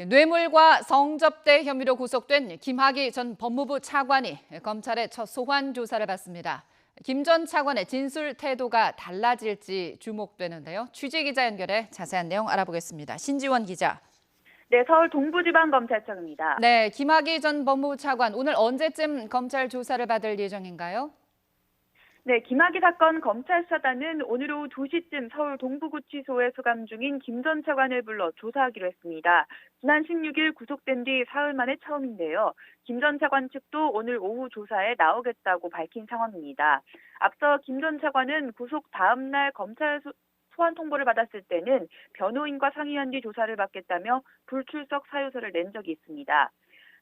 뇌물과 성접대 혐의로 구속된 김학의 전 법무부 차관이 검찰의 첫 소환 조사를 받습니다. 김 전 차관의 진술 태도가 달라질지 주목되는데요. 취재 기자 연결해 자세한 내용 알아보겠습니다. 신지원 기자. 네, 서울 동부지방검찰청입니다. 네, 김학의 전 법무부 차관 오늘 언제쯤 검찰 조사를 받을 예정인가요? 네, 김학의 사건 검찰 수사단은 오늘 오후 2시쯤 서울 동부구치소에 수감 중인 김 전 차관을 불러 조사하기로 했습니다. 지난 16일 구속된 뒤 사흘 만에 처음인데요. 김 전 차관 측도 오늘 오후 조사에 나오겠다고 밝힌 상황입니다. 앞서 김 전 차관은 구속 다음 날 검찰 소환 통보를 받았을 때는 변호인과 상의한 뒤 조사를 받겠다며 불출석 사유서를 낸 적이 있습니다.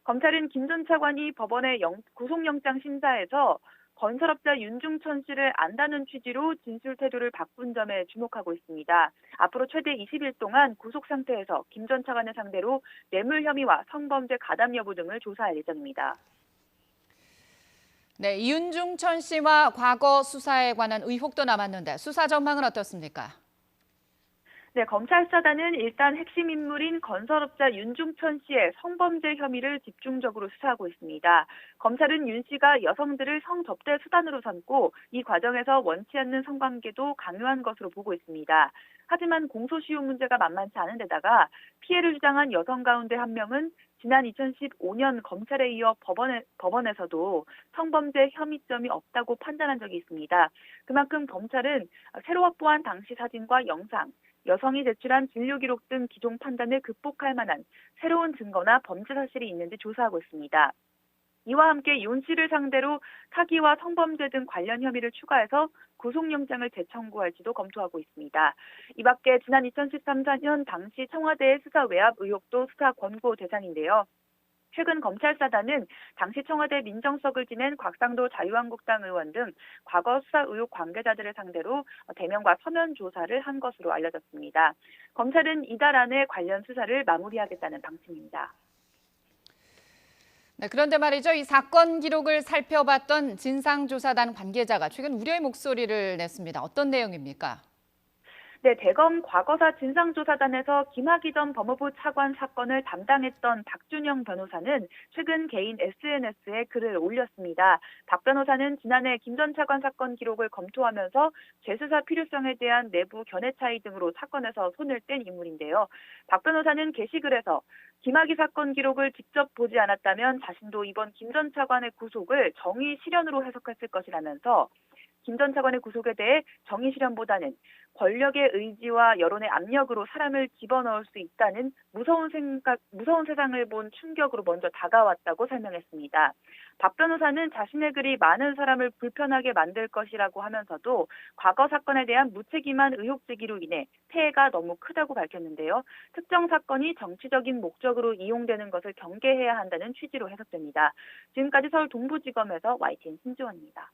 검찰은 김 전 차관이 법원의 구속영장 심사에서 건설업자 윤중천 씨를 안다는 취지로 진술 태도를 바꾼 점에 주목하고 있습니다. 앞으로 최대 20일 동안 구속 상태에서 김 전 차관을 상대로 뇌물 혐의와 성범죄 가담 여부 등을 조사할 예정입니다. 네, 윤중천 씨와 과거 수사에 관한 의혹도 남았는데 수사 전망은 어떻습니까? 네, 검찰 수사단은 일단 핵심 인물인 건설업자 윤중천 씨의 성범죄 혐의를 집중적으로 수사하고 있습니다. 검찰은 윤 씨가 여성들을 성접대 수단으로 삼고 이 과정에서 원치 않는 성관계도 강요한 것으로 보고 있습니다. 하지만 공소시효 문제가 만만치 않은 데다가 피해를 주장한 여성 가운데 한 명은 지난 2015년 검찰에 이어 법원에서도 성범죄 혐의점이 없다고 판단한 적이 있습니다. 그만큼 검찰은 새로 확보한 당시 사진과 영상, 여성이 제출한 진료 기록 등 기존 판단을 극복할 만한 새로운 증거나 범죄 사실이 있는지 조사하고 있습니다. 이와 함께 윤 씨를 상대로 사기와 성범죄 등 관련 혐의를 추가해서 구속영장을 재청구할지도 검토하고 있습니다. 이 밖에 지난 2013년 당시 청와대의 수사 외압 의혹도 수사 권고 대상인데요. 최근 검찰 수사단은 당시 청와대 민정수석을 지낸 곽상도 자유한국당 의원 등 과거 수사 의혹 관계자들을 상대로 대면과 서면 조사를 한 것으로 알려졌습니다. 검찰은 이달 안에 관련 수사를 마무리하겠다는 방침입니다. 네, 그런데 말이죠. 이 사건 기록을 살펴봤던 진상조사단 관계자가 최근 우려의 목소리를 냈습니다. 어떤 내용입니까? 네, 대검 과거사 진상조사단에서 김학의 전 법무부 차관 사건을 담당했던 박준영 변호사는 최근 개인 SNS에 글을 올렸습니다. 박 변호사는 지난해 김 전 차관 사건 기록을 검토하면서 재수사 필요성에 대한 내부 견해 차이 등으로 사건에서 손을 뗀 인물인데요. 박 변호사는 게시글에서 김학의 사건 기록을 직접 보지 않았다면 자신도 이번 김 전 차관의 구속을 정의 실현으로 해석했을 것이라면서 김 전 차관의 구속에 대해 정의 실현보다는 권력의 의지와 여론의 압력으로 사람을 집어넣을 수 있다는 무서운 세상을 본 충격으로 먼저 다가왔다고 설명했습니다. 박 변호사는 자신의 글이 많은 사람을 불편하게 만들 것이라고 하면서도 과거 사건에 대한 무책임한 의혹 제기로 인해 폐해가 너무 크다고 밝혔는데요. 특정 사건이 정치적인 목적으로 이용되는 것을 경계해야 한다는 취지로 해석됩니다. 지금까지 서울 동부지검에서 YTN 신지원입니다.